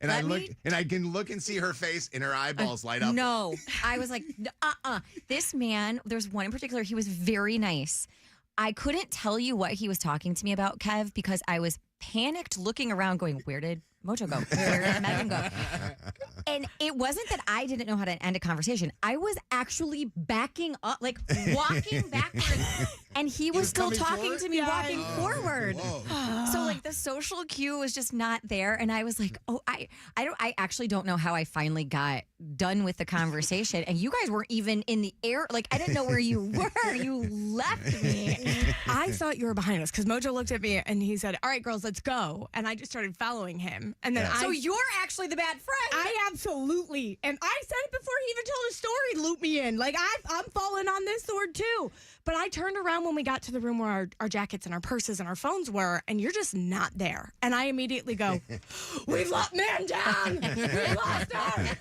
And I can look and see her face and her eyeballs light up. No, I was like, This man, there's one in particular, he was very nice. I couldn't tell you what he was talking to me about, Kev, because I was panicked looking around going, where did Mojo go? Where did Megan go? And it wasn't that I didn't know how to end a conversation. I was actually backing up, like walking backwards. And he was still talking to me walking forward. So like the social cue was just not there. And I was like, I actually don't know how I finally got done with the conversation. And you guys weren't even in the air. Like, I didn't know where you were. You left me. I thought you were behind us because Mojo looked at me and he said, all right, girls, let's go. And I just started following him. And then So you're actually the bad friend. I absolutely. And I said it before he even told his story, loop me in. Like, I'm falling on this sword too. But I turned around when we got to the room where our jackets and our purses and our phones were, and you're just not there. And I immediately go, we've let man down. We lost her.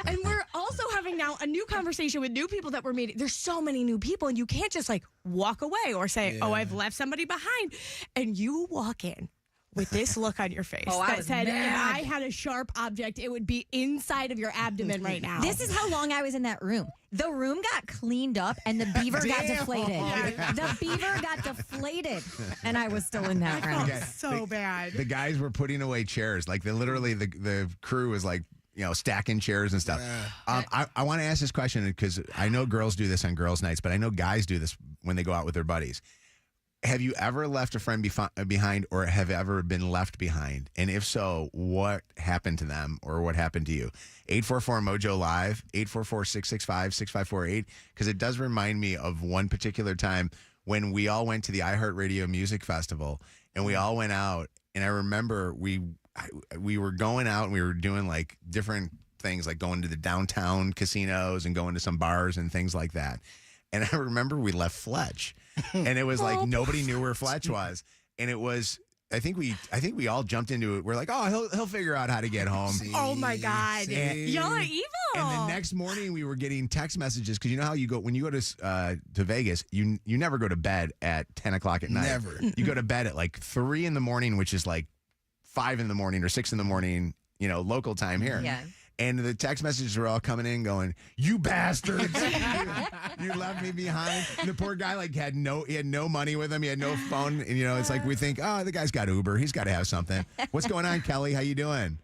And we're also having now a new conversation with new people that we're meeting. There's so many new people, and you can't just like walk away or say, I've left somebody behind. And you walk in with this look on your face that said, if I had a sharp object, it would be inside of your abdomen right now. This is how long I was in that room. The room got cleaned up and the beaver got deflated. The beaver got deflated and I was still in that room. So bad. The guys were putting away chairs. Like the crew was like, stacking chairs and stuff. I want to ask this question because I know girls do this on girls' nights, but I know guys do this when they go out with their buddies. Have you ever left a friend behind or have ever been left behind? And if so, what happened to them or what happened to you? 844-MOJO Live, 844-665-6548, because it does remind me of one particular time when we all went to the iHeartRadio Music Festival and we all went out. And I remember we were going out and we were doing like different things, like going to the downtown casinos and going to some bars and things like that. And I remember we left Fletch, and it was like nobody knew where Fletch was, and it was. I think we all jumped into it. We're like, he'll figure out how to get home. Oh my God, y'all are evil. And the next morning we were getting text messages because you know how you go when you go to Vegas, you never go to bed at 10 o'clock at night. Never. You go to bed at like 3 in the morning, which is like 5 in the morning or 6 in the morning, local time here. Yeah. And the text messages were all coming in going, you bastards. You left me behind. And the poor guy he had no money with him. He had no phone. And, it's like we think, the guy's got Uber. He's got to have something. What's going on, Kelly? How you doing?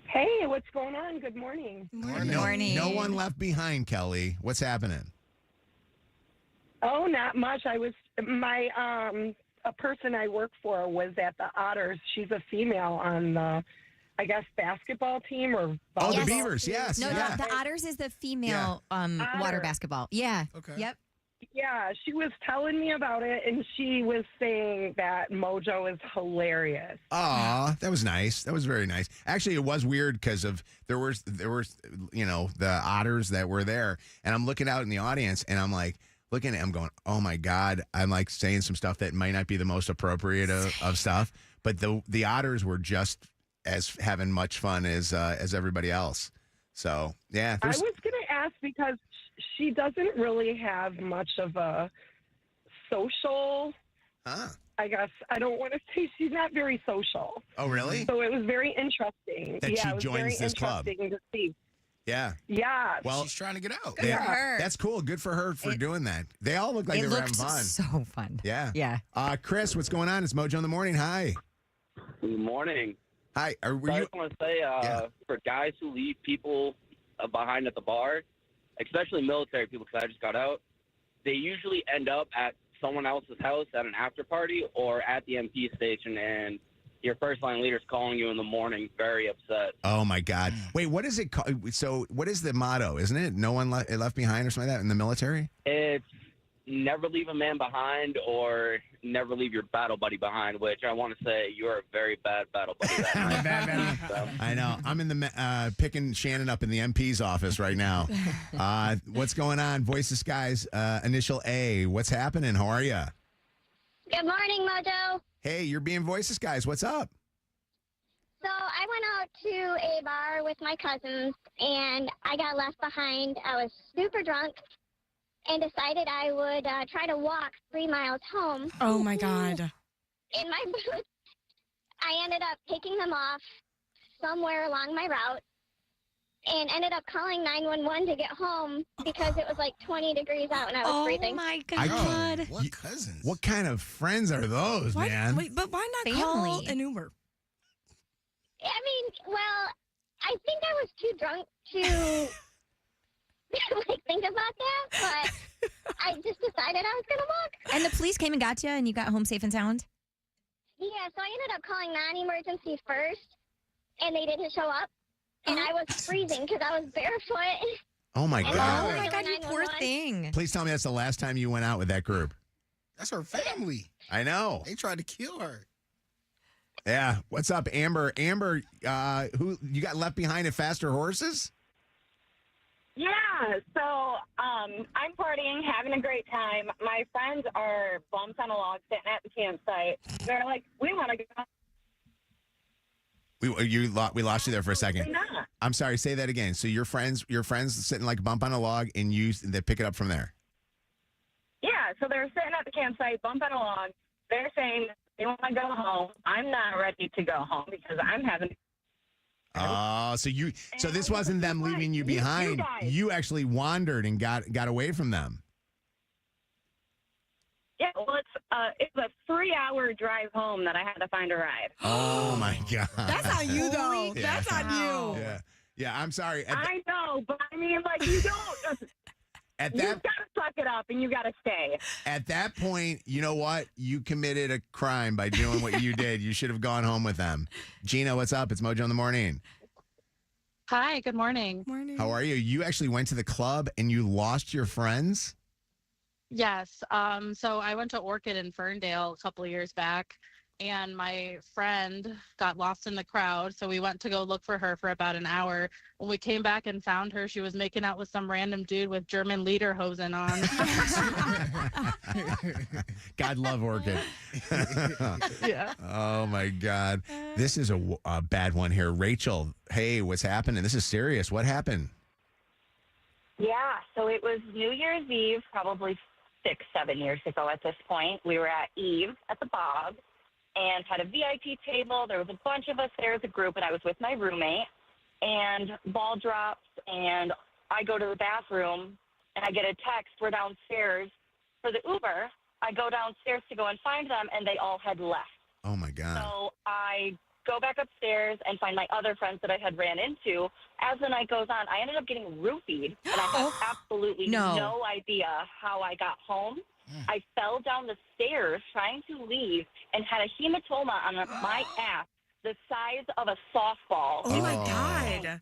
Hey, what's going on? Good morning. Good morning. No one left behind, Kelly. What's happening? Oh, not much. I was a person I work for was at the Otters. She's a female on the basketball team or volleyball. The Beavers, yes. No, the Otters is the female water basketball. Yeah. Okay. Yep. Yeah, she was telling me about it, and she was saying that Mojo is hilarious. That was nice. That was very nice. Actually, it was weird because there were the Otters that were there, and I'm looking out in the audience, and I'm like looking at him going, oh my God, I'm like saying some stuff that might not be the most appropriate of stuff, but the Otters were just as having much fun as everybody else. So, yeah. I was going to ask because she doesn't really have much of a social, I guess. I don't want to say she's not very social. Oh, really? So it was very interesting. That she it was joins very this club. interesting to see. Yeah. Yeah. Well, she's trying to get out. Good for her. That's cool. Good for her for doing that. They all look like they were having fun. So fun. Yeah. Yeah. Chris, what's going on? It's Mojo in the morning. Hi. Good morning. Hi. I just want to say, for guys who leave people behind at the bar, especially military people, because I just got out, they usually end up at someone else's house at an after party or at the MP station, and your first line leader's calling you in the morning, very upset. Oh my God! Wait, what is it called? So, what is the motto? Isn't it no one left behind or something like that in the military? It's never leave a man behind or never leave your battle buddy behind, which I want to say you're a very bad battle buddy. So. I know. I'm in the picking Shannon up in the MP's office right now. What's going on? Voice of Skies, initial A. What's happening? How are you? Good morning, Mojo. Hey, you're being Voice of Skies. What's up? So I went out to a bar with my cousins, and I got left behind. I was super drunk and decided I would try to walk 3 miles home. Oh, my God. In my boots. I ended up taking them off, somewhere along my route and ended up calling 911 to get home because it was like 20 degrees out and I was freezing. Oh my I God. can't- What cousins? What kind of friends are those, man? Wait, but why not call Family. an Uber? I mean, well, I think I was too drunk to like think about that, but I just decided I was going to walk. And the police came and got you and you got home safe and sound? Yeah, so I ended up calling non-emergency first, and they didn't show up. And I was freezing because I was barefoot. Oh my And God. Oh my God, you poor 911. thing. Please tell me that's the last time you went out with that group. That's her family. I know. They tried to kill her. Yeah. What's up, Amber? Amber, who you got left behind at Faster Horses? Yeah, so I'm partying, having a great time. My friends are bumps on a log sitting at the campsite. They're like, we want to go. We lost you there for a second. Absolutely not. I'm sorry. Say that again. So your friends sitting like a bump on a log, and they pick it up from there. Yeah, so they're sitting at the campsite, bump on a log. They're saying they want to go home. I'm not ready to go home because I'm having. Oh, so this wasn't them leaving you You behind. guys. You actually wandered and got away from them. Yeah, well, it's a 3-hour drive home that I had to find a ride. Oh my God. That's on you, though. Holy That's on cow. you. Yeah. I'm sorry. I know, but I mean, like, you don't. At You that gotta suck it up and you gotta stay. At that point, you know what? You committed a crime by doing what you did. You should have gone home with them. Gina, what's up? It's Mojo in the morning. Hi, good morning. Morning. How are you? You actually went to the club and you lost your friends? Yes. So I went to Orchid in Ferndale a couple of years back, and my friend got lost in the crowd. So we went to go look for her for about an hour. When we came back and found her, she was making out with some random dude with German lederhosen on. God love Orchid. Yeah. Oh my God. This is a bad one here. Rachel, hey, what's happening? This is serious. What happened? Yeah, so it was New Year's Eve, probably 6-7 years ago at this point. We were at Eve at the Bob and had a VIP table. There was a bunch of us there as a group, and I was with my roommate. And ball drops, and I go to the bathroom, and I get a text. We're downstairs for the Uber. I go downstairs to go and find them, and they all had left. Oh my God. So I go back upstairs and find my other friends that I had ran into. As the night goes on, I ended up getting roofied, and I have absolutely no idea how I got home. I fell down the stairs trying to leave and had a hematoma on my ass the size of a softball. Oh, my God. Man.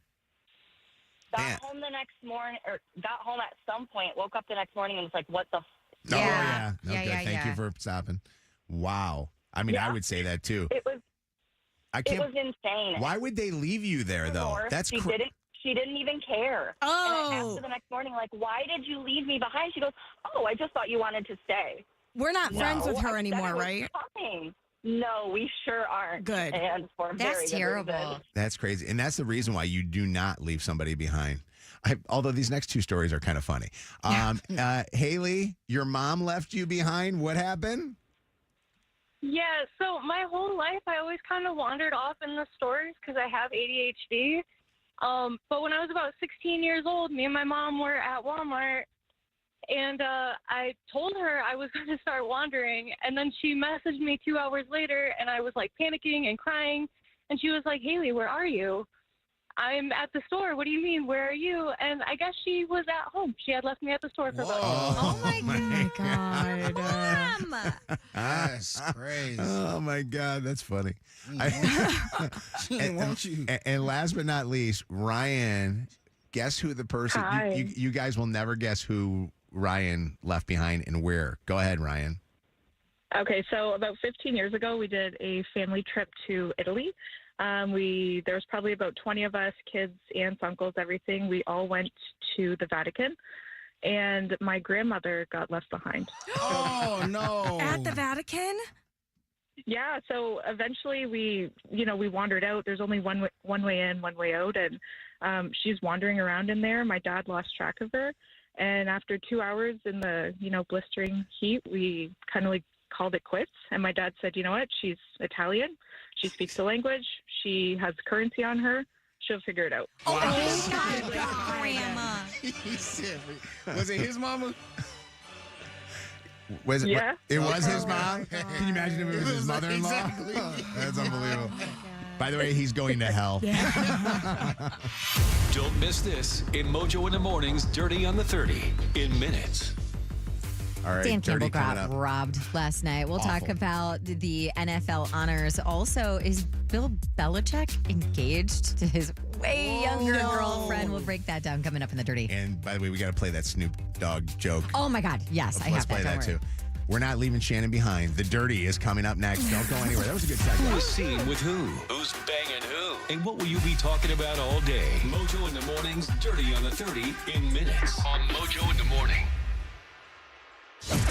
Got home the next morning, or got home at some point, woke up the next morning and was like, what the Oh, Yeah. No, Yeah, good. yeah, Thank you yeah. for stopping. Wow. I mean, I Yeah. would say that too. It was I it can't. was insane. Why would they leave you there, though? Remorse. That's She didn't even care. And I asked her the next morning, like, why did you leave me behind? She goes, oh, I just thought you wanted to stay. We're not friends with No, her I said anymore, I was right? coming. No, we sure aren't. Good. And for That's very good terrible. reason. That's crazy. And that's the reason why you do not leave somebody behind. Although these next two stories are kind of funny. Haley, your mom left you behind. What happened? Yeah, so my whole life I always kind of wandered off in the stores because I have ADHD. But when I was about 16 years old, me and my mom were at Walmart, and I told her I was going to start wandering, and then she messaged me 2 hours later, and I was like panicking and crying, and she was like, Haley, where are you? I'm at the store. What do you mean? Where are you? And I guess she was at home. She had left me at the store for about Oh my God. Mom. That's crazy. Oh my God, that's funny. She didn't want you. And last but not least, Ryan, guess who the person Hi. you guys will never guess who Ryan left behind and where. Go ahead, Ryan. Okay, so about 15 years ago, we did a family trip to Italy. There was probably about 20 of us, kids, aunts, uncles, everything. We all went to the Vatican, and my grandmother got left behind. Oh, no. At the Vatican? Yeah, so eventually we wandered out. There's only one way in, one way out, and she's wandering around in there. My dad lost track of her, and after 2 hours in the blistering heat, we kind of like called it quits. And my dad said, you know what? She's Italian. She speaks the language. She has currency on her. She'll figure it out. Oh, God, Grandma. He said, was it his mama? Was it? Yeah. It was his mom? Can you imagine if it was his mother-in-law? Exactly. That's unbelievable. By the way, he's going to hell. Don't miss this in Mojo in the Morning's Dirty on the 30 in minutes. All right, Dan Campbell Dirty coming got up. robbed last night. We'll talk Awful. about the NFL honors. Also, is Bill Belichick engaged to his way younger girlfriend? We'll break that down coming up in the Dirty. And by the way, we got to play that Snoop Dogg joke. Oh, my God. Yes, I Let's have play that. that Don't too. We're not leaving Shannon behind. The Dirty is coming up next. Don't go anywhere. That was a good segment. Who's seen with who? Who's banging who? And what will you be talking about all day? Mojo in the Morning's Dirty on the 30 in minutes on Mojo in the Morning.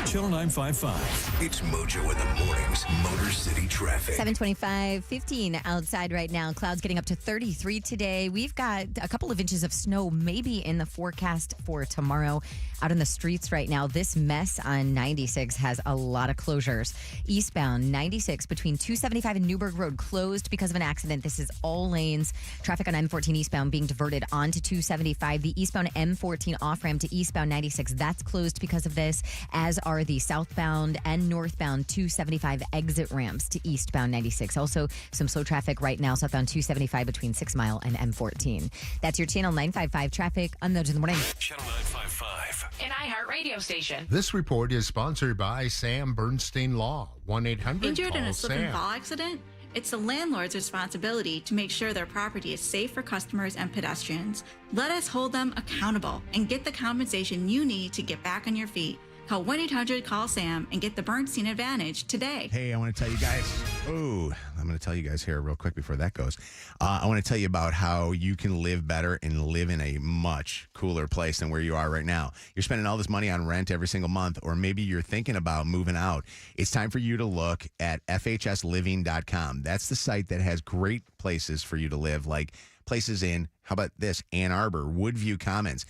Channel 955. It's Mojo in the Morning's Motor City Traffic. 725, 15 outside right now. Clouds getting up to 33 today. We've got a couple of inches of snow maybe in the forecast for tomorrow. Out in the streets right now, this mess on 96 has a lot of closures. Eastbound 96 between 275 and Newburgh Road closed because of an accident. This is all lanes. Traffic on M14 eastbound being diverted onto 275. The eastbound M14 off-ramp to eastbound 96, that's closed because of this, as are the southbound and northbound 275 exit ramps to eastbound 96. Also, some slow traffic right now southbound 275 between 6 Mile and M14. That's your Channel 955 traffic on Mojo in the Morning. Channel 955. An iHeart radio station. This report is sponsored by Sam Bernstein Law. 1-800 Injured in a call slip and Sam. fall accident? It's the landlord's responsibility to make sure their property is safe for customers and pedestrians. Let us hold them accountable and get the compensation you need to get back on your feet. Call 1-800-CALL-SAM and get the Bernstein Advantage today. Hey, I want to tell you guys. I'm going to tell you guys here real quick before that goes. I want to tell you about how you can live better and live in a much cooler place than where you are right now. You're spending all this money on rent every single month, or maybe you're thinking about moving out. It's time for you to look at FHSLiving.com. That's the site that has great places for you to live, like places in, how about this, Ann Arbor, Woodview Commons.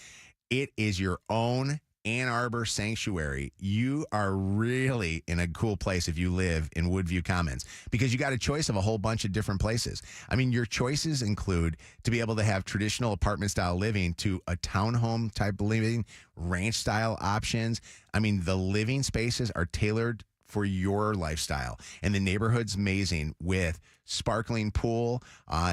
It is your own Ann Arbor sanctuary. You are really in a cool place if you live in Woodview Commons, because you got a choice of a whole bunch of different places. I mean, your choices include to be able to have traditional apartment style living to a townhome type living, ranch style options. I mean, the living spaces are tailored for your lifestyle, and the neighborhood's amazing with sparkling pool,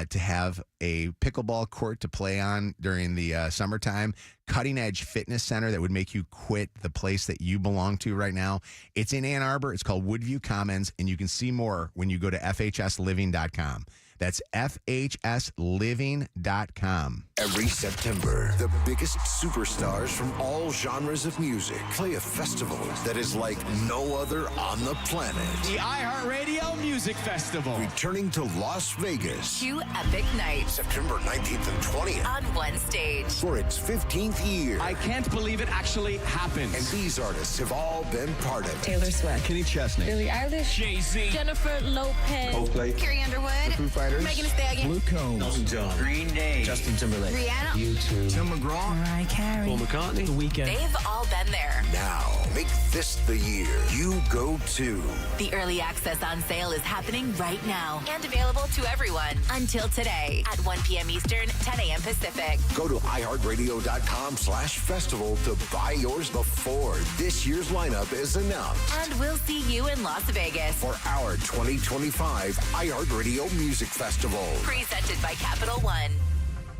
to have a pickleball court to play on during the summertime, cutting edge fitness center that would make you quit the place that you belong to right now. It's in Ann Arbor. It's called Woodview Commons, and you can see more when you go to FHSLiving.com. That's FHSLiving.com. Every September, the biggest superstars from all genres of music play a festival that is like no other on the planet. The iHeartRadio Music Festival. Returning to Las Vegas. 2 epic nights. September 19th and 20th. On one stage. For its 15th year. I can't believe it actually happened. And these artists have all been part of it. Taylor Swift. Kenny Chesney. Billie Eilish. Jay-Z. Jennifer Lopez. Coldplay. Carrie Underwood. The Foo Fighters. Megan Thee Stallion. Luke Combs. Elton John. Green Day. Justin Timberlake. Rihanna. U2. Tim McGraw. Mariah Carey. Paul McCartney. The Weeknd. They've all been there. Now, make this the year you go to. The early access on sale is happening right now and available to everyone until today at 1 p.m. Eastern, 10 a.m. Pacific. Go to iHeartRadio.com/festival to buy yours before this year's lineup is announced. And we'll see you in Las Vegas For our 2025 iHeartRadio Music Festival. presented by Capital One.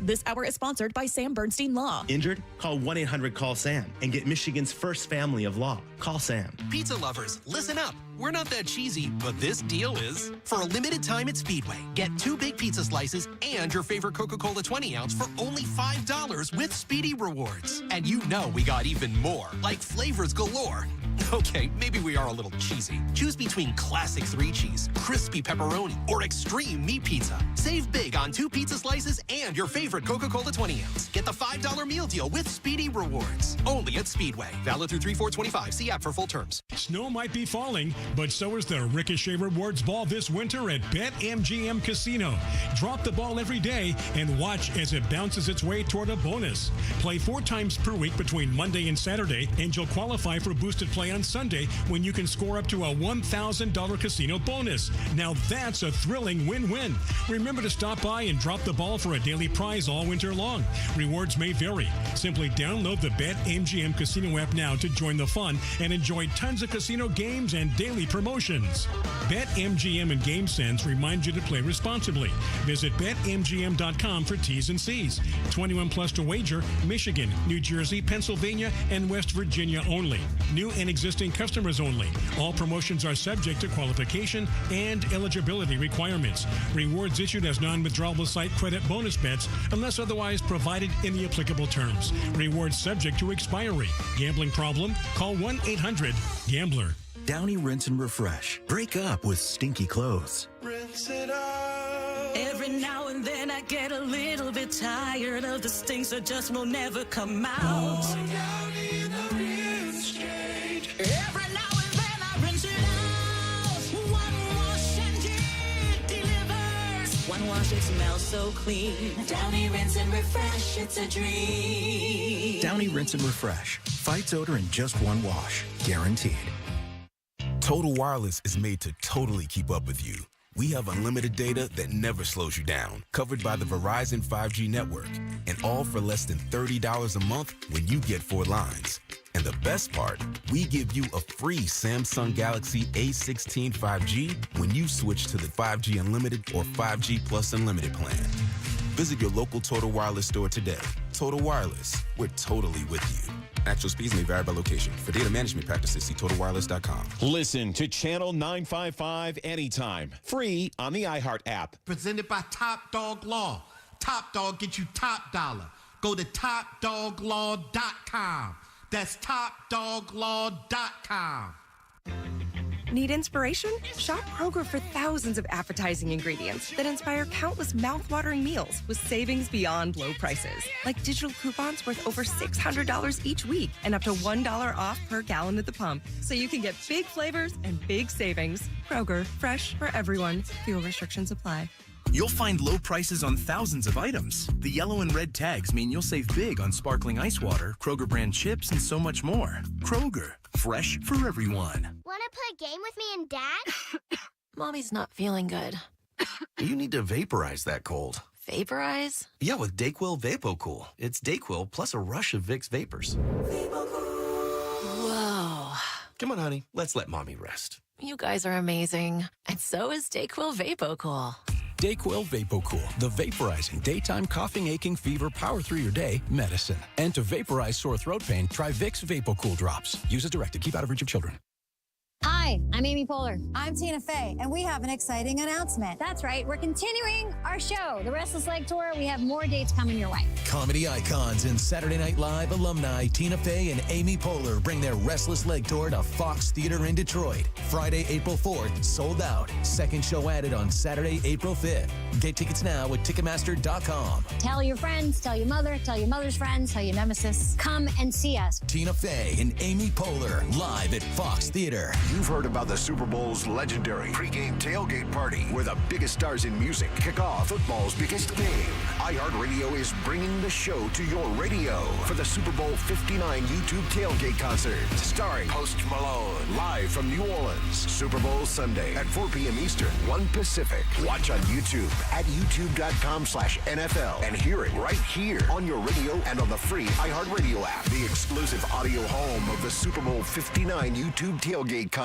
This hour is sponsored by Sam Bernstein Law. Injured? Call 1-800-CALL-SAM and get Michigan's first family of law. Call Sam. Pizza lovers, listen up. We're not that cheesy, but this deal is. For a limited time at Speedway, get 2 big pizza slices and your favorite Coca-Cola 20-ounce for only $5 with Speedy Rewards. And you know we got even more, like flavors galore. Okay, maybe we are a little cheesy. Choose between classic 3-cheese, crispy pepperoni, or extreme meat pizza. Save big on 2 pizza slices and your favorite Coca-Cola 20-ounce. Get the $5 meal deal with Speedy Rewards. Only at Speedway. Valid through 3/4/25. See app for full terms. Snow might be falling, but so is the Ricochet Rewards Ball this winter at BetMGM Casino. Drop the ball every day and watch as it bounces its way toward a bonus. Play 4 times per week between Monday and Saturday, and you'll qualify for boosted play on on Sunday when you can score up to a $1,000 casino bonus. Now that's a thrilling win-win. Remember to stop by and drop the ball for a daily prize all winter long. Rewards may vary. Simply download the BetMGM Casino app now to join the fun and enjoy tons of casino games and daily promotions. BetMGM and GameSense remind you to play responsibly. Visit BetMGM.com for T's and C's. 21 plus to wager, Michigan, New Jersey, Pennsylvania, and West Virginia only. New and existing customers only. All promotions are subject to qualification and eligibility requirements. Rewards issued as non-withdrawable site credit bonus bets unless otherwise provided in the applicable terms. Rewards subject to expiry. Gambling problem? Call 1-800-GAMBLER. Downy Rinse and Refresh. Break up with stinky clothes. Rinse it out. Every now and then I get a little bit tired of the stinks that just will never come out. Pour Downy in the rinse straight. Every now and then I rinse it out. One wash and it delivers. One wash, it smells so clean. Downy Rinse and Refresh, it's a dream. Downy Rinse and Refresh. Fights odor in just one wash. Guaranteed. Total Wireless is made to totally keep up with you. We have unlimited data that never slows you down, covered by the Verizon 5G network, and all for less than $30 a month when you get 4 lines. And the best part, we give you a free Samsung Galaxy A16 5G when you switch to the 5G Unlimited or 5G Plus Unlimited plan. Visit your local Total Wireless store today. Total Wireless, we're totally with you. Actual speeds may vary by location. For data management practices, see TotalWireless.com. Listen to Channel 955 anytime. Free on the iHeart app. Presented by Top Dog Law. Top Dog gets you top dollar. Go to TopDogLaw.com. That's TopDogLaw.com. Need inspiration? Shop Kroger for thousands of appetizing ingredients that inspire countless mouth-watering meals with savings beyond low prices. Like digital coupons worth over $600 each week and up to $1 off per gallon at the pump. So you can get big flavors and big savings. Kroger, fresh for everyone. Fuel restrictions apply. You'll find low prices on thousands of items. The yellow and red tags mean you'll save big on sparkling ice water, Kroger brand chips, and so much more. Kroger, fresh for everyone. Want to play a game with me and Dad? Mommy's not feeling good. You need to vaporize that cold. Vaporize? Yeah, with DayQuil VapoCool. It's DayQuil plus a rush of Vicks vapors. Whoa. Come on, honey. Let's let Mommy rest. You guys are amazing. And so is DayQuil VapoCool. DayQuil VapoCool, the vaporizing daytime coughing, aching, fever, power through your day medicine. And to vaporize sore throat pain, try Vicks VapoCool drops. Use as directed. Keep out of reach of children. Hi, I'm Amy Poehler. I'm Tina Fey, and we have an exciting announcement. That's right. We're continuing our show, the Restless Leg Tour. We have more dates coming your way. Comedy icons and Saturday Night Live alumni Tina Fey and Amy Poehler bring their Restless Leg Tour to Fox Theater in Detroit. Friday, April 4th, sold out. Second show added on Saturday, April 5th. Get tickets now at Ticketmaster.com. Tell your friends, tell your mother's friends, tell your nemesis. Come and see us. Tina Fey and Amy Poehler live at Fox Theater. You've heard about the Super Bowl's legendary pregame tailgate party, where the biggest stars in music kick off football's biggest game. iHeartRadio is bringing the show to your radio for the Super Bowl 59 YouTube tailgate concert, starring Post Malone, live from New Orleans. Super Bowl Sunday at 4 p.m. Eastern, 1 Pacific. Watch on YouTube at youtube.com/NFL and hear it right here on your radio and on the free iHeartRadio app, the exclusive audio home of the Super Bowl 59 YouTube tailgate concert.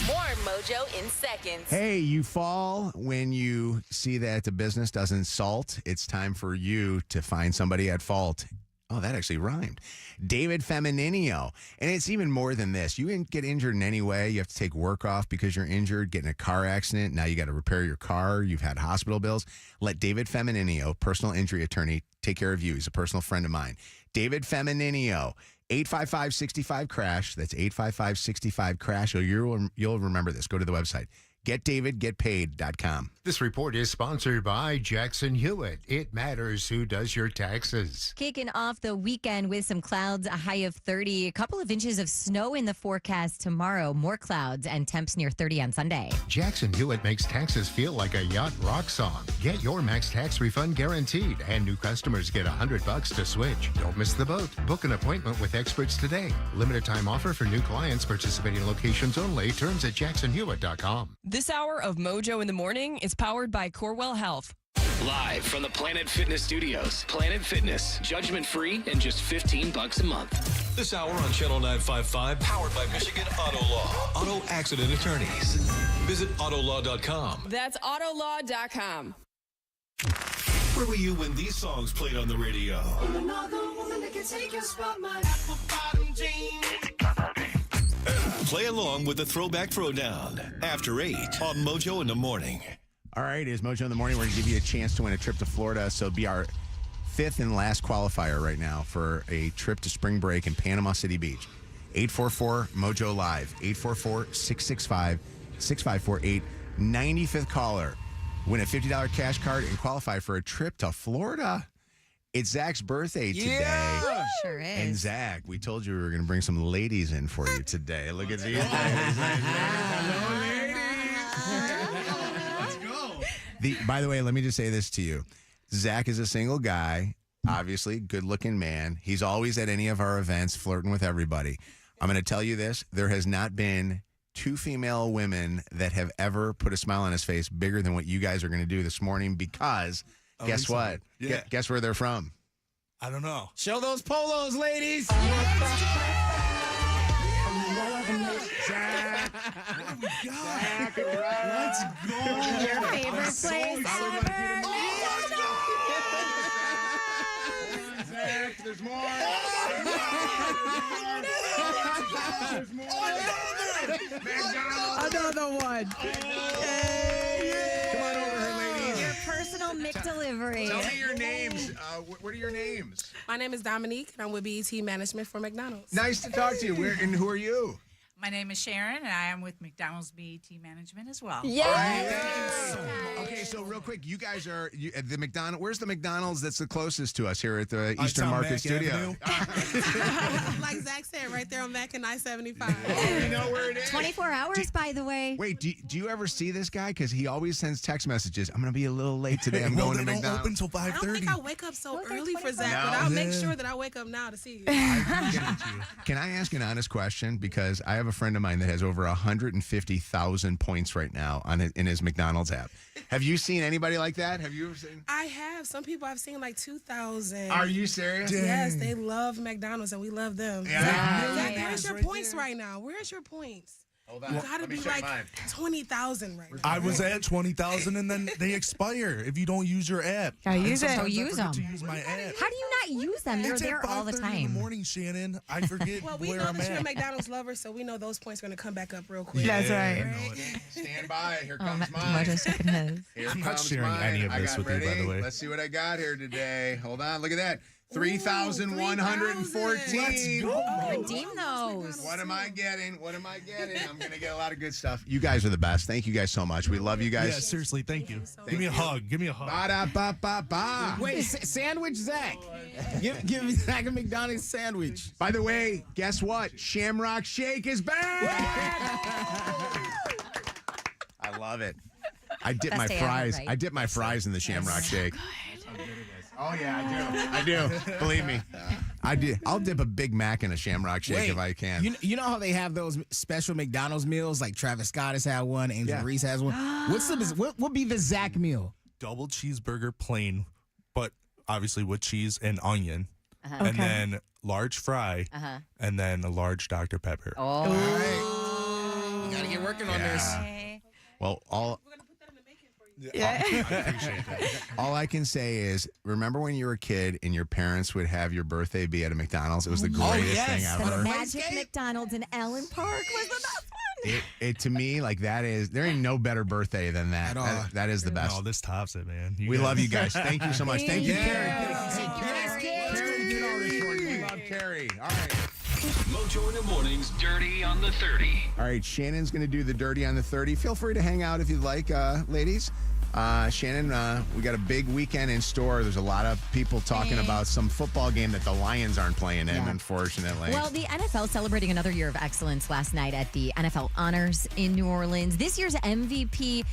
More Mojo in seconds. Hey, you fall when you see that the business doesn't salt. It's time for you to find somebody at fault. Oh, that actually rhymed. David Femininio. And it's even more than this. You didn't get injured in any way. You have to take work off because you're injured, get in a car accident. Now you got to repair your car. You've had hospital bills. Let David Femininio, personal injury attorney, take care of you. He's a personal friend of mine. David Femininio. 855-65-CRASH. That's 855-65-CRASH. You'll remember this. Go to the website. GetDavidGetPaid.com. This report is sponsored by Jackson Hewitt. It matters who does your taxes. Kicking off the weekend with some clouds, a high of 30, a couple of inches of snow in the forecast tomorrow, more clouds and temps near 30 on Sunday. Jackson Hewitt makes taxes feel like a yacht rock song. Get your max tax refund guaranteed, and new customers get $100 to switch. Don't miss the boat. Book an appointment with experts today. Limited time offer for new clients, participating locations only. Terms at jacksonhewitt.com. This hour of Mojo in the Morning is powered by Corewell Health. Live from the Planet Fitness Studios. Planet Fitness, judgment free and just $15 a month. This hour on Channel 955, powered by Michigan Auto Law. Auto accident attorneys. Visit autolaw.com. That's autolaw.com. Where were you when these songs played on the radio? Play along with the Throwback Throwdown after 8 on Mojo in the Morning. All right, it's Mojo in the Morning. We're going to give you a chance to win a trip to Florida. So it'll be our fifth and last qualifier right now for a trip to spring break in Panama City Beach. 844-MOJO Live. 844-665-6548. 95th caller. Win a $50 cash card and qualify for a trip to Florida. It's Zach's birthday today. Sure is. And Zach, we told you we were going to bring some ladies in for you today. Look at these ladies. Let's go. By the way, let me just say this to you. Zach is a single guy, obviously, good-looking man. He's always at any of our events flirting with everybody. I'm going to tell you this. There has not been two female women that have ever put a smile on his face bigger than what you guys are going to do this morning because... Guess what? Yeah. Guess where they're from? I don't know. Show those polos, ladies. Zach. Zach, let's go. Your favorite place ever. Zach, there's more. There's more. Another one. Come on over here, ladies. Your personal McDelivery. Tell me your names. What are your names? My name is Dominique, and I'm with BET Management for McDonald's. Nice to talk to you. And who are you? My name is Sharon, and I am with McDonald's BET Management as well. Yes. Okay, so real quick, you guys are at the McDonald's. Where's the McDonald's that's the closest to us here at the Eastern Market Mac Studio? Like Zack said, right there on Mac and I-75. Oh, you know where it is? 24 hours, by the way. Wait, do you ever see this guy? Because he always sends text messages. I'm going to be a little late today. I'm going to they McDonald's. Don't open until 5:30. I don't think I wake up so early for Zack, No. but I'll make sure that I wake up now to see you. Can I ask an honest question? Because I have a friend of mine that has over 150,000 points right now in his McDonald's app. Have you seen anybody like that? Have you ever seen? I have. Some people I've seen like 2,000. Are you serious? Yes, they love McDonald's and we love them. Yeah. Zack, where's your points right now? Where's your points? Hold on. You gotta be like 20,000 right now. I was at 20,000 and then they expire if you don't use your app. Gotta And use it. sometimes So I use forget them. to use my app. How do you not use them? You're It's there at all the 5:30 time. in the morning, Shannon. I forget Well, we where know I'm that you're a at. McDonald's lover, so we know those points are going to come back up real quick. That's right. Stand by. Here Oh, comes mine. Mojo's taking his. Here I'm not comes sharing mine. any of I this got with you, by ready. the way. Let's see what I got here today. Hold on. Look at that. 3,114. Let's go. Redeem those. What am I getting? I'm going to get a lot of good stuff. You guys are the best. Thank you guys so much. We love you guys. Yeah, seriously, thank you. Give me a hug. Give me a hug. Ba-da-ba-ba-ba. Wait, sandwich Zach. Give Zach a McDonald's sandwich. By the way, guess what? Shamrock Shake is back. I love it. I dip Best my day ever, fries. right? I dip my fries in the Shamrock Shake. Oh yeah, I do. Believe me, I do. I'll dip a Big Mac in a Shamrock Shake if I can. You know how they have those special McDonald's meals? Like Travis Scott has had one, Angel Reese has one. What would be the Zach meal? Double cheeseburger plain, but obviously with cheese and onion. Uh-huh. And then large fry, and then a large Dr. Pepper. Oh. All right. You got to get working on this. Well, all I appreciate that. all I can say is, remember when you were a kid and your parents would have your birthday be at a McDonald's? It was the greatest thing The ever. Magic McDonald's in Allen Park was the best one. It to me, like that is, there ain't no better birthday than that. At all. That is the best. No, this tops it, man. We love you guys. Thank you so much. Thank you, Carrie. Yes, Carrie did all this for you. We love Carrie. All right. Mojo in the Morning's Dirty on the 30. All right, Shannon's going to do the dirty on the 30. Feel free to hang out if you'd like, ladies. Shannon, we got a big weekend in store. There's a lot of people talking about some football game that the Lions aren't playing in, unfortunately. Well, the NFL celebrating another year of excellence last night at the NFL Honors in New Orleans. This year's MVP,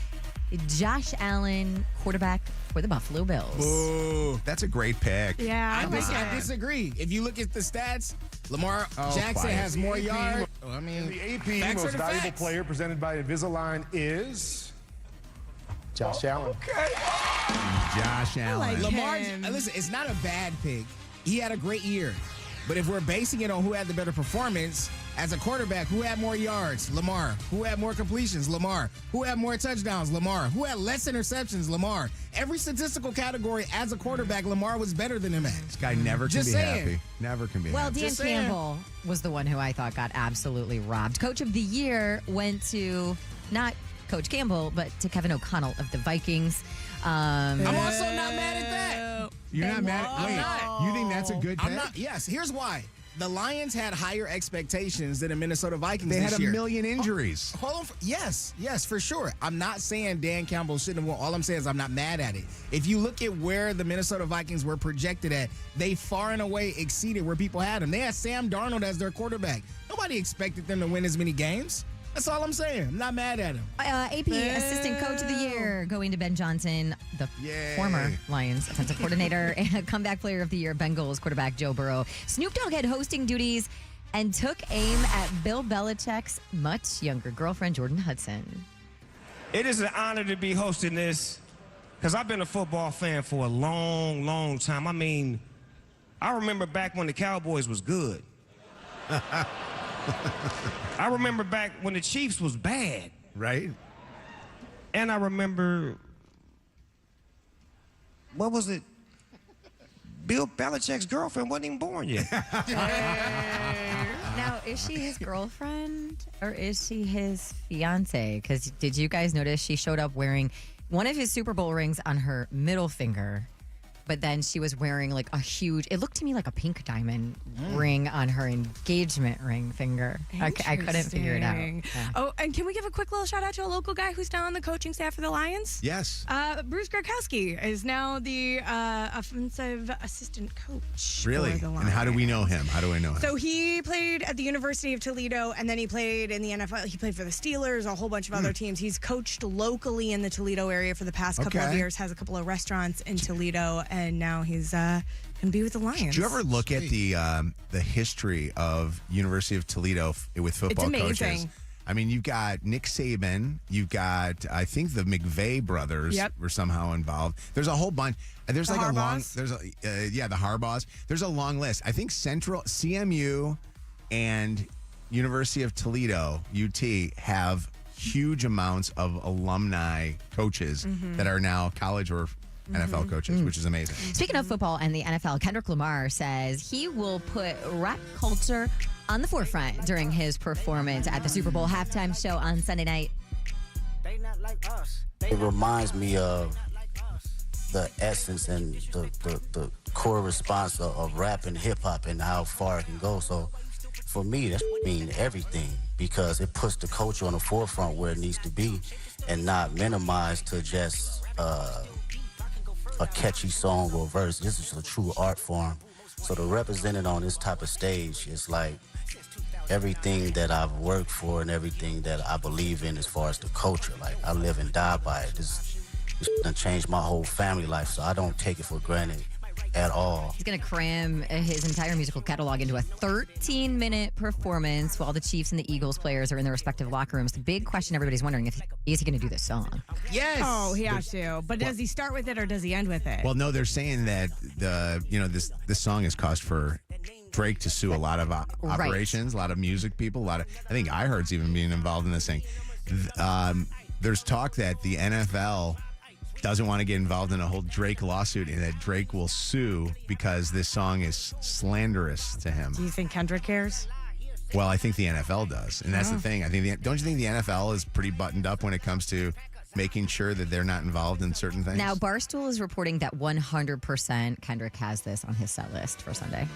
Josh Allen, quarterback for the Buffalo Bills. Ooh, that's a great pick. Yeah, I disagree. If you look at the stats, Lamar Jackson has more yards. I mean, the AP most valuable player presented by Invisalign is Josh Allen. Okay. Josh Allen. Lamar, listen, it's not a bad pick. He had a great year. But if we're basing it on who had the better performance, as a quarterback, who had more yards? Lamar. Who had more completions? Lamar. Who had more touchdowns? Lamar. Who had less interceptions? Lamar. Every statistical category as a quarterback, Lamar was better than him at. This guy never can be happy. Never can be Well, happy. Dan Campbell was the one who I thought got absolutely robbed. Coach of the year went to not Coach Campbell, but to Kevin O'Connell of the Vikings. I'm also not mad at that. You're not mad? Wait, you think that's a good pick? I'm not. Yes, here's why. The Lions had higher expectations than the Minnesota Vikings They this had a year. million injuries. Hold on. Yes, for sure. I'm not saying Dan Campbell shouldn't have won. All I'm saying is I'm not mad at it. If you look at where the Minnesota Vikings were projected at, they far and away exceeded where people had them. They had Sam Darnold as their quarterback. Nobody expected them to win as many games. That's all I'm saying. I'm not mad at him. AP Assistant Coach of the Year going to Ben Johnson, the former Lions offensive coordinator, and Comeback Player of the Year, Bengals quarterback Joe Burrow. Snoop Dogg had hosting duties and took aim at Bill Belichick's much younger girlfriend, Jordan Hudson. It is an honor to be hosting this because I've been a football fan for a long, long time. I mean, I remember back when the Cowboys was good. I remember back when the Chiefs was bad. Right. And I remember, what was it? Bill Belichick's girlfriend wasn't even born yet. Now, is she his girlfriend or is she his fiance? Because did you guys notice she showed up wearing one of his Super Bowl rings on her middle finger, but then she was wearing like a huge, it looked to me like a pink diamond ring on her engagement ring finger. I couldn't figure it out. Yeah. Oh, and can we give a quick little shout out to a local guy who's now on the coaching staff for the Lions? Yes. Bruce Grakowski is now the offensive assistant coach. Really? For the Lions. And how do we know him? How do I know him? So he played at the University of Toledo, and then he played in the NFL. He played for the Steelers, a whole bunch of other teams. He's coached locally in the Toledo area for the past couple of years, has a couple of restaurants in Toledo, and now he's going to be with the Lions. Did you ever look at the history of University of Toledo with football it's amazing. coaches? I mean, you've got Nick Saban. You've got, I think, the McVay brothers were somehow involved. There's a whole bunch. There's like a long. There's the Harbaughs. There's a long list. I think Central CMU and University of Toledo (UT) have huge amounts of alumni coaches that are now college or NFL coaches, which is amazing. Speaking of football and the NFL, Kendrick Lamar says he will put rap culture on the forefront during his performance at the Super Bowl halftime show on Sunday night. It reminds me of the essence and the core response of rap and hip-hop and how far it can go. So for me, that means everything because it puts the culture on the forefront where it needs to be and not minimized to just a catchy song or verse. This is a true art form. So to represent it on this type of stage is like everything that I've worked for and everything that I believe in as far as the culture. Like I live and die by it. This done changed my whole family life, so I don't take it for granted at all. He's going to cram his entire musical catalog into a 13-minute performance while the Chiefs and the Eagles players are in their respective locker rooms. The big question everybody's wondering is he going to do this song? Yes. Oh, he has to. But does he start with it or does he end with it? Well, no, they're saying that this song has caused for Drake to sue a lot of operations, a lot of music people, I think iHeart's even being involved in this thing. There's talk that the NFL doesn't want to get involved in a whole Drake lawsuit and that Drake will sue because this song is slanderous to him. Do you think Kendrick cares? Well, I think the NFL does. And that's the thing. I think don't you think the NFL is pretty buttoned up when it comes to making sure that they're not involved in certain things? Now, Barstool is reporting that 100% Kendrick has this on his set list for Sunday.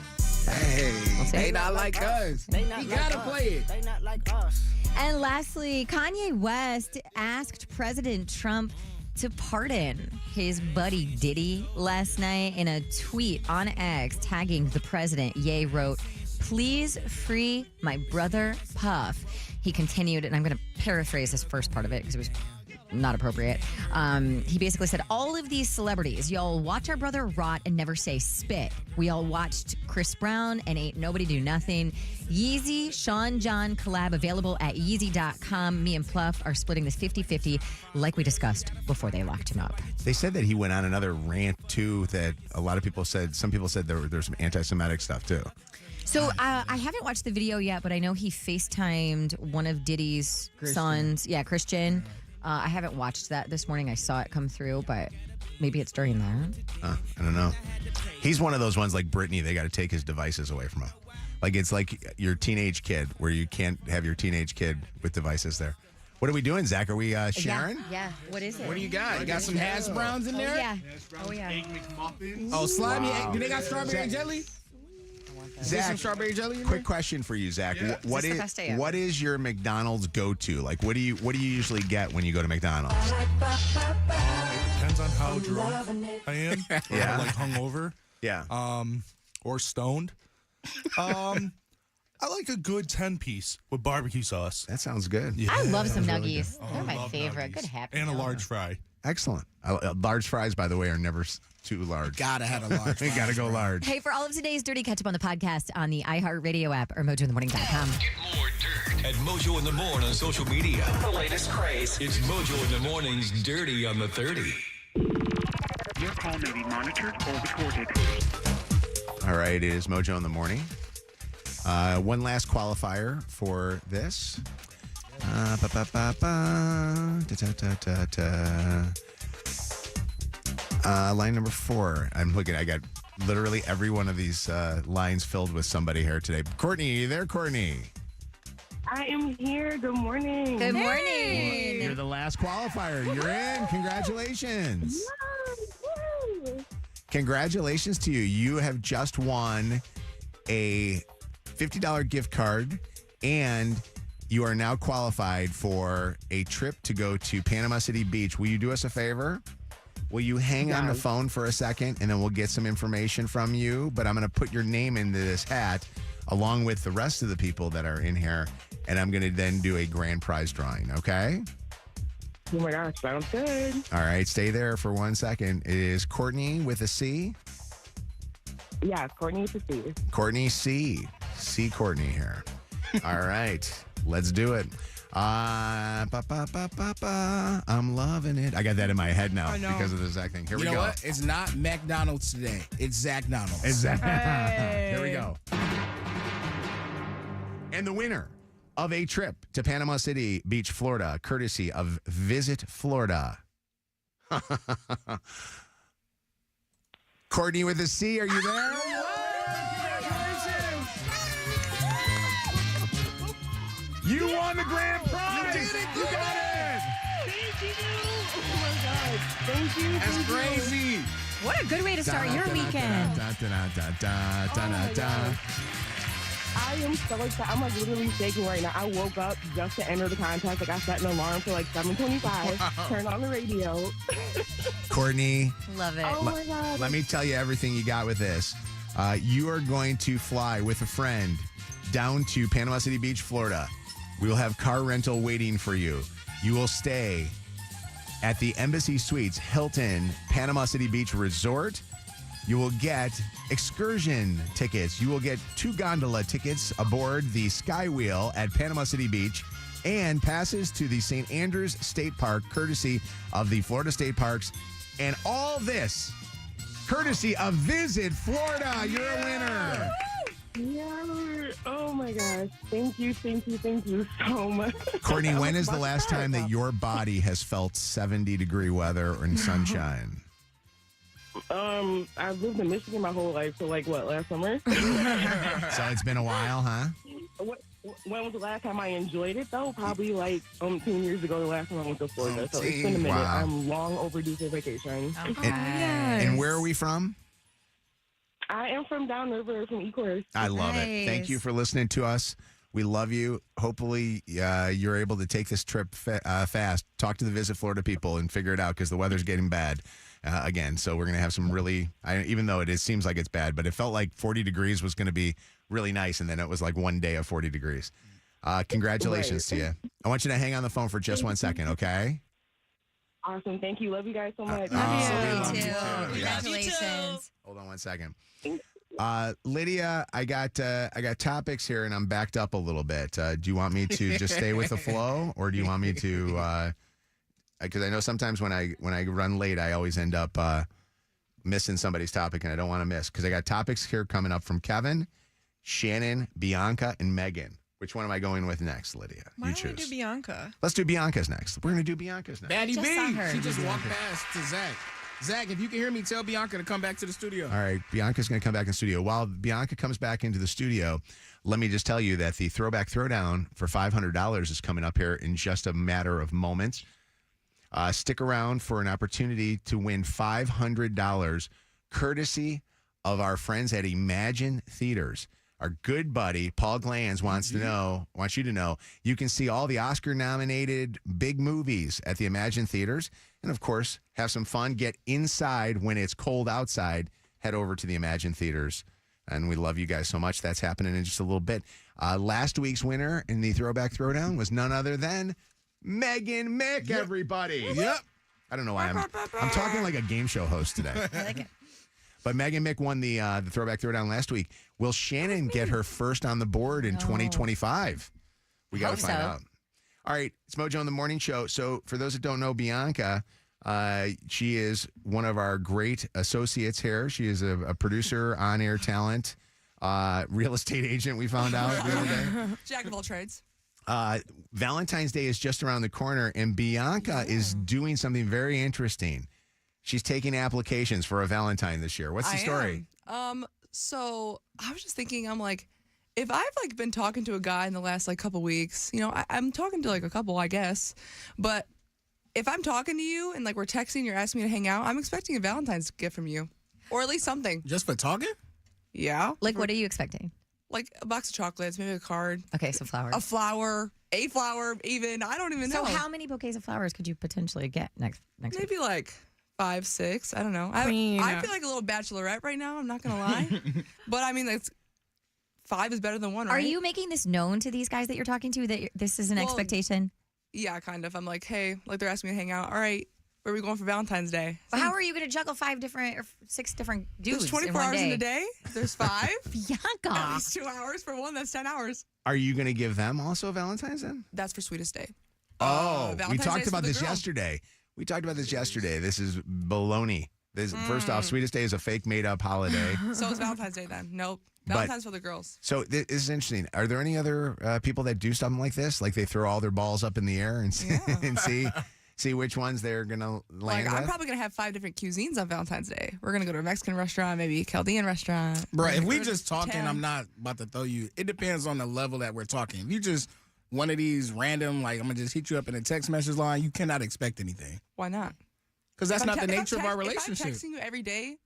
Hey, We'll see. they not like us. You gotta play it. They not like us. And lastly, Kanye West asked President Trump to pardon his buddy Diddy last night. In a tweet on X tagging the president, Ye wrote, "Please free my brother Puff." He continued, and I'm going to paraphrase this first part of it because it was not appropriate. He basically said, "All of these celebrities, y'all watch our brother rot and never say spit. We all watched Chris Brown and Ain't Nobody Do Nothing. Yeezy, Sean John collab available at Yeezy.com. Me and Pluff are splitting this 50-50 like we discussed before they locked him up." They said that he went on another rant, too, that a lot of people said, some people said there's some anti-Semitic stuff, too. So I haven't watched the video yet, but I know he FaceTimed one of Diddy's sons. Yeah, Christian. I haven't watched that this morning. I saw it come through, but maybe it's during that. I don't know. He's one of those ones like Britney. They got to take his devices away from him. Like it's like your teenage kid where you can't have your teenage kid with devices there. What are we doing, Zach? Are we sharing? Yeah. What is it? What do you got? You got some hash browns in there? Yeah. Oh, yeah. Egg McMuffins. Oh, slimy Wow. egg. Do they got strawberry jelly? Zach, some strawberry jelly in quick there? question for you, Zach. Yeah. What Is this the best day ever? what is your McDonald's go-to? Like, what do you usually get when you go to McDonald's? It depends on how drunk I am. Yeah. Or like hungover. Yeah. Or stoned. I like a good 10-piece with barbecue sauce. That sounds good. Yeah. I love some Really nuggies. good. They're Oh, my love favorite. nuggies. Good happy. And a meal. large fry. Excellent. Large fries, by the way, are never too large. Gotta have a large. You gotta go large. Hey, for all of today's Dirty Ketchup on the podcast on the iHeartRadio app or mojointhemorning.com. Get more dirt at Mojo in the Morning on social media. The latest craze. It's Mojo in the Morning's Dirty on the 30. Your call may be monitored or recorded. All right, it is Mojo in the Morning. One last qualifier for this. Line number 4. I'm looking. I got literally every one of these lines filled with somebody here today. Courtney, are you there, Courtney? I am here. Good morning. Good morning. You're the last qualifier. You're in. Congratulations. Congratulations to you. You have just won a $50 gift card, and you are now qualified for a trip to go to Panama City Beach. Will you do us a favor? Will you hang on the phone for a second, and then we'll get some information from you, but I'm going to put your name into this hat along with the rest of the people that are in here, and I'm going to then do a grand prize drawing, okay? Oh my gosh, sounds good. All right, stay there for 1 second. It is Courtney with a C. Yeah, Courtney with a C. Courtney C. C. Courtney here. All right, let's do it. I'm loving it. I got that in my head now because of the Zach thing. Here we You go. know what? It's not McDonald's today. It's Zach Donald's. It's Zach. Here we go. And the winner of a trip to Panama City Beach, Florida, courtesy of Visit Florida. Courtney with a C, are you there? You won the grand prize. You did it. You got it. Thank you. Oh my God. Thank you. That's thank you. crazy. What a good way to start your weekend. I am so excited. I'm like literally shaking right now. I woke up just to enter the contest. Like I set an alarm for like 7:25. Turned on the radio. Courtney. Love it. Oh my God. Let me tell you everything you got with this. You are going to fly with a friend down to Panama City Beach, Florida. We will have car rental waiting for you. You will stay at the Embassy Suites Hilton Panama City Beach Resort. You will get excursion tickets. You will get 2 gondola tickets aboard the Skywheel at Panama City Beach and passes to the St. Andrews State Park, courtesy of the Florida State Parks. And all this, courtesy of Visit Florida. You're a winner. Yeah. Oh my gosh. Thank you so much. Courtney, when is the last time that your body has felt 70-degree weather or in sunshine? I've lived in Michigan my whole life, so like what, last summer? So it's been a while, huh? When was the last time I enjoyed it though? Probably like 10 years ago, the last time I went to Florida. So it's been a minute. Wow. I'm long overdue for vacation. And where are we from? I am from downriver from Ecorse. I love it. Thank you for listening to us. We love you. Hopefully, you're able to take this trip fast. Talk to the Visit Florida people and figure it out because the weather's getting bad again. So we're going to have some really, even though it seems like it's bad, but it felt like 40 degrees was going to be really nice. And then it was like one day of 40 degrees. Congratulations to you. I want you to hang on the phone for just 1 second, okay? Awesome. Thank you. Love you guys so much. Love you too. Congratulations. Hold on 1 second. Lydia, I got topics here, and I'm backed up a little bit. Do you want me to just stay with the flow, or do you want me to? Because I know sometimes when I run late, I always end up missing somebody's topic, and I don't want to miss. Because I got topics here coming up from Kevin, Shannon, Bianca, and Megan. Which one am I going with next, Lydia? Why you don't choose. we do Bianca? Let's do Bianca's next. We're going to do Bianca's next. Batty Just B. saw her. She just walked past to Zach. Zach, if you can hear me, tell Bianca to come back to the studio. All right, Bianca's going to come back in the studio. While Bianca comes back into the studio, let me just tell you that the Throwback Throwdown for $500 is coming up here in just a matter of moments. Stick around for an opportunity to win $500 courtesy of our friends at Imagine Theaters. Our good buddy, Paul Glanz, wants you to know, you can see all the Oscar-nominated big movies at the Imagine Theaters. And, of course, have some fun. Get inside when it's cold outside. Head over to the Imagine Theaters. And we love you guys so much. That's happening in just a little bit. Last week's winner in the Throwback Throwdown was none other than Megan Mick, everybody. Yep. I don't know why I'm talking like a game show host today. I like it. But Megan Mick won the Throwback Throwdown last week. Will Shannon get her first on the board in 2025? We got to find out. All right, it's Mojo in the Morning Show. So for those that don't know Bianca, she is one of our great associates here. She is a producer, on-air talent, real estate agent, we found out the other day. Jack of all trades. Valentine's Day is just around the corner, and Bianca is doing something very interesting. She's taking applications for a Valentine this year. What's the story? So I was just thinking, I'm like, if I've been talking to a guy in the last couple weeks, I'm talking to a couple, I guess, but if I'm talking to you and we're texting, you're asking me to hang out, I'm expecting a Valentine's gift from you, or at least something. Just for talking? Yeah. What are you expecting? A box of chocolates, maybe a card. Okay, so flowers. A flower even. I don't even know. So how many bouquets of flowers could you potentially get next maybe week? 5, 6. I don't know. I feel like a little bachelorette right now. I'm not going to lie. But I mean, 5 is better than 1, right? Are you making this known to these guys that you're talking to, that this is an expectation? Yeah, kind of. I'm like, hey, they're asking me to hang out. All right, where are we going for Valentine's Day? But how are you going to juggle 5 different or 6 different dudes? There's 24 hours in a day. There's 5. Bianca. At least 2 hours for one. That's 10 hours. Are you going to give them also a Valentine's then? That's for Sweetest Day. We talked about this yesterday. This is baloney. First off, Sweetest Day is a fake made-up holiday. So it's Valentine's Day then. Nope. Valentine's for the girls. So this is interesting. Are there any other people that do something like this? Like they throw all their balls up in the air and see which ones they're going to land with? I'm probably going to have 5 different cuisines on Valentine's Day. We're going to go to a Mexican restaurant, maybe a Chaldean restaurant. Bro, if we just talking, I'm not about to throw you. It depends on the level that we're talking. If you just one of these random, I'm going to just hit you up in a text message line, you cannot expect anything. Why not? Because that's not the nature of our relationship. If I'm texting you every day,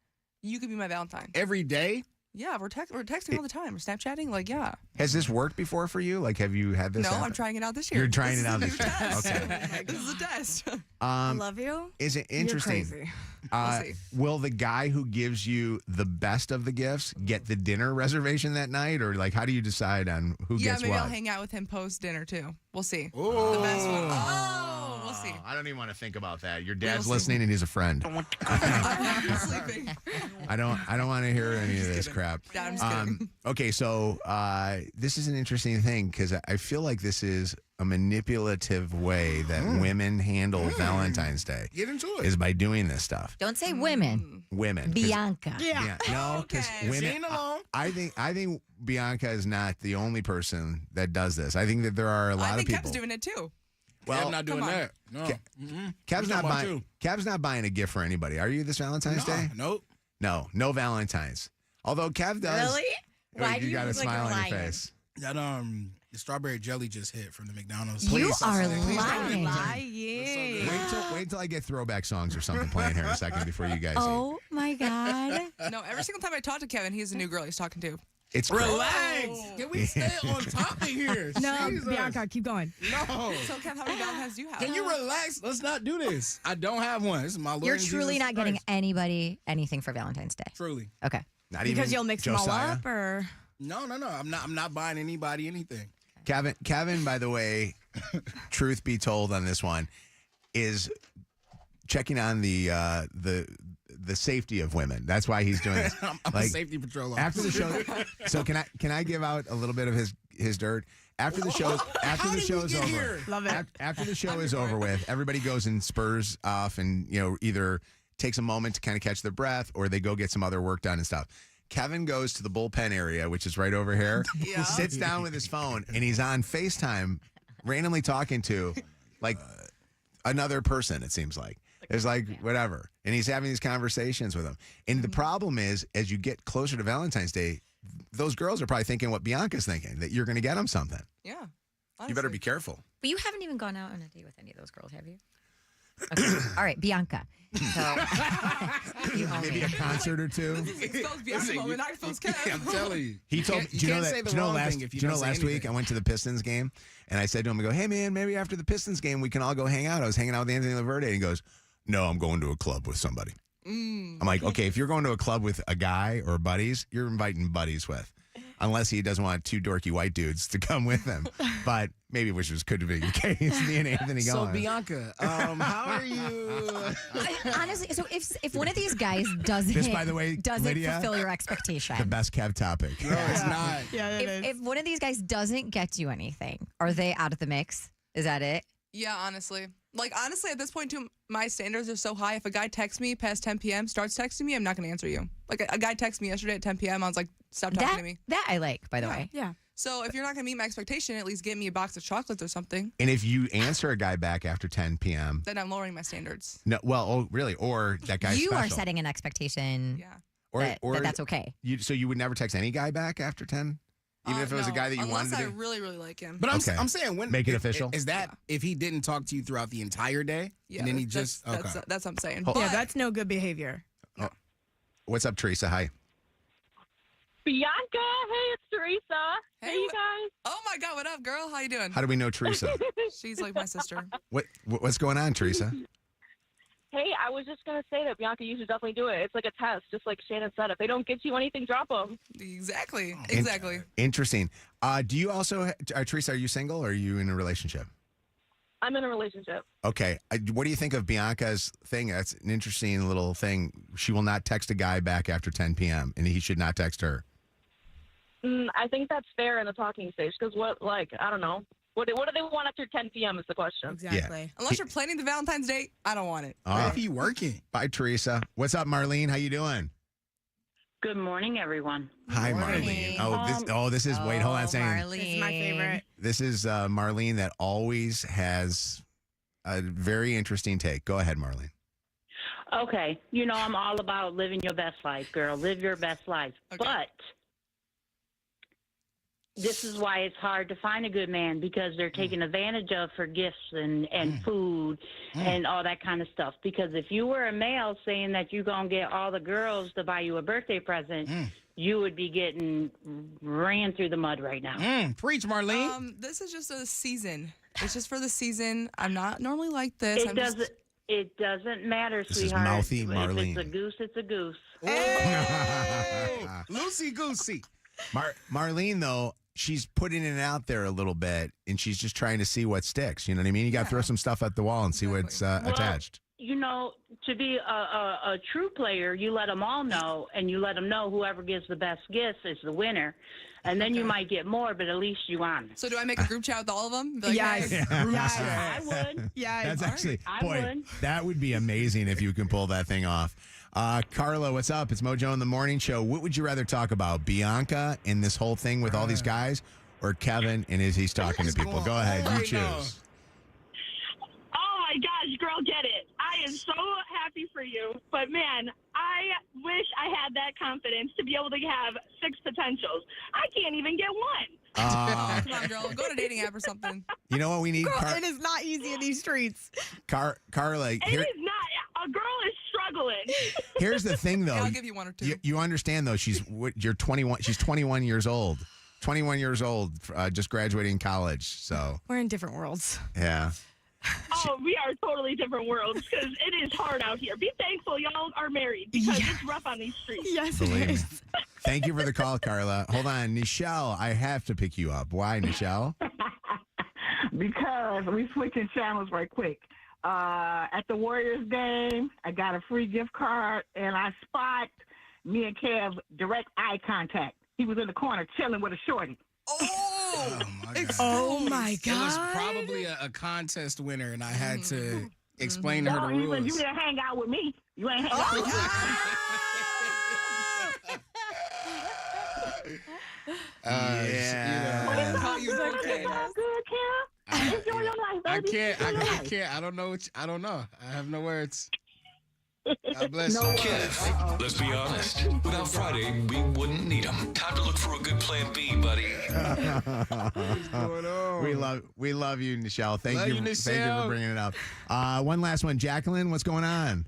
you could be my Valentine. Every day? Yeah, we're texting all the time. We're Snapchatting, yeah. Has this worked before for you? Have you had this? No, happen? I'm trying it out this year. You're trying it out this year. Okay. This is a test. I love you. Is it interesting? You're crazy. We'll see. Will the guy who gives you the best of the gifts get the dinner reservation that night? Or how do you decide on who gets what? Yeah, maybe I'll hang out with him post-dinner too. We'll see. Ooh. The best one. Oh, we'll see. I don't even want to think about that. Your dad's listening and he's a friend. I'm sleeping. I don't want to hear any of this crap. Dad, I'm just kidding. Okay, so this is an interesting thing because I feel like this is a manipulative way that women handle Valentine's Day. Get into it. Is by doing this stuff. Don't say women. Women. Bianca. Yeah. No, because women. She ain't alone. I think Bianca is not the only person that does this. I think that there are a lot of people. Kev's doing it too. Well, Kev not doing that. No. Kev's not buying a gift for anybody. Are you this Valentine's Day? Nope. No Valentines. Although Kev does. Really? Why do you got a look like smile you're on your lying? face. That the strawberry jelly just hit from the McDonald's. You are Lying. lying. Wait till I get throwback songs or something playing here in a second before you guys eat. Oh my God. No, every single time I talk to Kevin, he has a new girl he's talking to. It's Relax. Can we stay on topic here? No, Jesus. Bianca, keep going. No. So, Kev, how many Valentines do you have? Can you relax? Let's not do this. I don't have one. This is my Lord. You're and truly Jesus not getting Christ. anybody anything for Valentine's Day. Truly. Okay. Not Because even you'll mix them all Josiah? up, or No. I'm not buying anybody anything. Kevin, by the way, truth be told on this one, is checking on the safety of women. That's why he's doing this. I'm a safety patrol officer. After the show. So can I give out a little bit of his dirt? After the show is over. Here? love it. After the show is over with, everybody goes and spurs off and either takes a moment to kind of catch their breath or they go get some other work done and stuff. Kevin goes to the bullpen area, which is right over here, sits down with his phone, and he's on FaceTime randomly talking to like another person, it seems like. It's like whatever. And he's having these conversations with them. And the problem is, as you get closer to Valentine's Day, those girls are probably thinking what Bianca's thinking, that you're going to get them something. Yeah. You better be careful. But you haven't even gone out on a date with any of those girls, have you? Okay. All right, Bianca. So, you owe Maybe me. a concert or two. Expose Bianca moment, I expose Kev. I'm telling you. He told You do you know can't that say the do you know wrong last thing if you do you know don't say last week anything. I went to the Pistons game and I said to him, I go, hey man, maybe after the Pistons game we can all go hang out. I was hanging out with Anthony Laverde and he goes, no, I'm going to a club with somebody. I'm like, okay, if you're going to a club with a guy or buddies, you're inviting buddies with. Unless he doesn't want two dorky white dudes to come with him. But maybe which could be the case. Me and Anthony going. So Bianca, how are you? Honestly, so if one of these guys doesn't, This, by the way, doesn't Lydia, fulfill your expectation, the best Kev topic. No, it's not. Yeah, if one of these guys doesn't get you anything, are they out of the mix? Is that it? Yeah, honestly. Like, honestly, at this point, too, my standards are so high. If a guy texts me past 10 p.m., starts texting me, I'm not going to answer you. Like, a guy texted me yesterday at 10 p.m., I was like, stop talking to me. That I like, by the way. Yeah. So if you're not going to meet my expectation, at least get me a box of chocolates or something. And if you answer a guy back after 10 p.m. Then I'm lowering my standards. No, well, oh, really? Or that guy's You special. are setting an expectation that that's okay. So you would never text any guy back after 10? Even if it was a No, guy that you unless wanted to I do? really, really like him. But Okay. I'm saying when Make it official? Is that if he didn't talk to you throughout the entire day? Yeah, and then he that's just okay. that's what I'm saying. Hold- Yeah, that's no good behavior. What's up, Teresa? Hi. Bianca, hey, it's Teresa. Hey, you guys. Oh my God, what up, girl? How you doing? How do we know Teresa? She's like my sister. What's going on, Teresa? Hey, I was just going to say that Bianca, you should definitely do it. It's like a test, just like Shannon said. If they don't get you anything, drop them. Exactly. Exactly. Interesting. Do you also, Teresa, are you single or are you in a relationship? I'm in a relationship. Okay. What do you think of Bianca's thing? That's an interesting little thing. She will not text a guy back after 10 p.m. and he should not text her. I think that's fair in the talking stage because I don't know. What do they want after 10 p.m. is the question. Exactly. Yeah. Unless you're planning the Valentine's date, I don't want it. What if you working? Bye, Teresa. What's up, Marlene? How you doing? Good morning, everyone. Hi, Marlene. This is wait, hold on a second. This is my favorite. This is Marlene that always has a very interesting take. Go ahead, Marlene. Okay, I'm all about living your best life, girl. Live your best life. Okay. But this is why it's hard to find a good man because they're taken advantage of for gifts and food and all that kind of stuff. Because if you were a male saying that you're going to get all the girls to buy you a birthday present, you would be getting ran through the mud right now. Preach, Marlene. This is just a season. It's just for the season. I'm not normally like this. It doesn't matter, This sweetheart. is mouthy Marlene. If it's a goose, it's a goose. Hey! Loosey goosey. Marlene, though, she's putting it out there a little bit, and she's just trying to see what sticks. You know what I mean? You got to throw some stuff at the wall and see what's attached. To be a true player, you let them all know, and you let them know whoever gives the best gifts is the winner. And then you might get more, but at least you won. So do I make a group chat with all of them? Be like, Yes. hey. I would. Yeah, That's actually, I boy, would. that would be amazing if you can pull that thing off. Carla, what's up? It's Mojo in the Morning Show. What would you rather talk about, Bianca and this whole thing with all these guys, or Kevin and he's talking to people? Go ahead, you choose. Oh my gosh, girl, get it. I am so happy for you. But man, I wish I had that confidence to be able to have 6 potentials. I can't even get one. Come on, girl. Go to a dating app or something. You know what we need? Girl, it is not easy in these streets. Carla, It is not. A girl is struggling. Here's the thing, though. I'll give you one or two. You understand, though. You're 21. She's 21 years old. 21 years old, just graduating college. So We're in different worlds. yeah. Oh, we are totally different worlds because it is hard out here. Be thankful y'all are married because it's rough on these streets. Yes, Believe me. Thank you for the call, Carla. Hold on, Nichelle. I have to pick you up. Why, Nichelle? Because we switching channels right quick. At the Warriors game, I got a free gift card, and I spot me and Kev direct eye contact. He was in the corner chilling with a shorty. Oh my It was God. probably a contest winner, and I had to explain to her the you rules. didn't hang out with me. You ain't hang out with me. Yeah. Good, Kev. Enjoy your life, I baby. can't. Enjoy your I life. can't. I don't know. I don't know. I have no words. God bless No you. worries. Kev, let's be honest. Without Friday, we wouldn't need him. Time to look for a good plan B, buddy. We love you, Nichelle. Thank Love you. you, Thank you Nichelle. for bringing it up. One last one, Jacqueline. What's going on?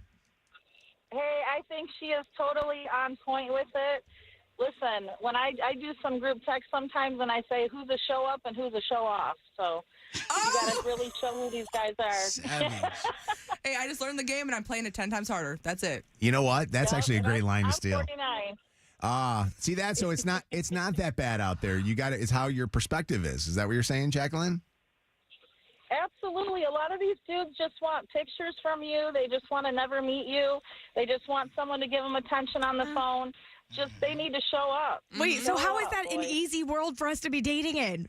Hey, I think she is totally on point with it. Listen, when I do some group text sometimes and I say who's a show up and who's a show off. So you got to really show who these guys are. Hey, I just learned the game and I'm playing it 10 times harder. That's it. You know what? That's Yeah, actually a great line to I'm steal. 49. See that? So it's not that bad out there. You got it. It's how your perspective is. Is that what you're saying, Jacqueline? Absolutely. A lot of these dudes just want pictures from you. They just want to never meet you. They just want someone to give them attention on the phone. Just they need to show up. Wait, so Show how is up, that an boys. easy world for us to be dating in?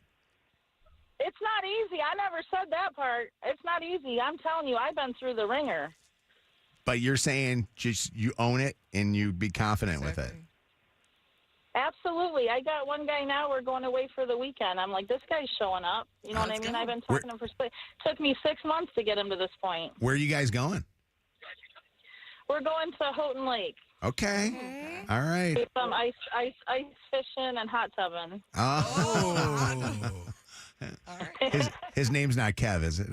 It's not easy. I never said that part. It's not easy. I'm telling you, I've been through the ringer. But you're saying just you own it and you be confident with it. Absolutely. I got one guy now. We're going away for the weekend. I'm like, this guy's showing up. You know what I mean? I've been talking to him took me 6 months to get him to this point. Where are you guys going? We're going to Houghton Lake. Okay. All right. Do some ice fishing and hot tubbing. Oh. His name's not Kev, is it?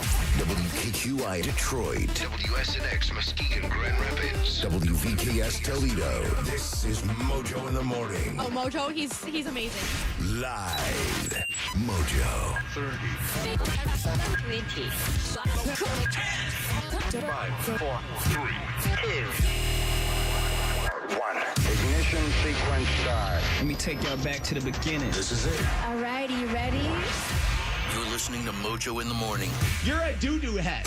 WKQI Detroit. WSNX Muskegon Grand Rapids. WVKS Toledo. This is Mojo in the Morning. Oh, Mojo, he's amazing. Live. Mojo. 20. 5, 4, 3, 2, 1. Ignition sequence start. Let me take y'all back to the beginning. This is it. All right, are you ready? You're listening to Mojo in the Morning. You're a doo-doo head.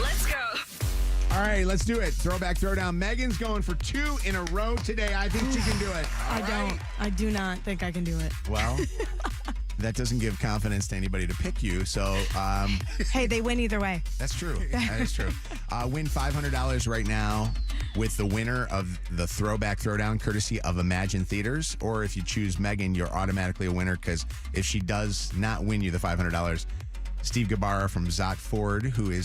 Let's go. All right, let's do it. Throwback, throwdown. Megan's going for 2 in a row today. I think she can do it. I do not think I can do it. Well, that doesn't give confidence to anybody to pick you. So, Hey, they win either way. that's true. That is true. Win $500 right now with the winner of the Throwback Throwdown, courtesy of Imagine Theaters. Or if you choose Megan, you're automatically a winner because if she does not win you the $500, Steve Gabarra from Zack Ford, who is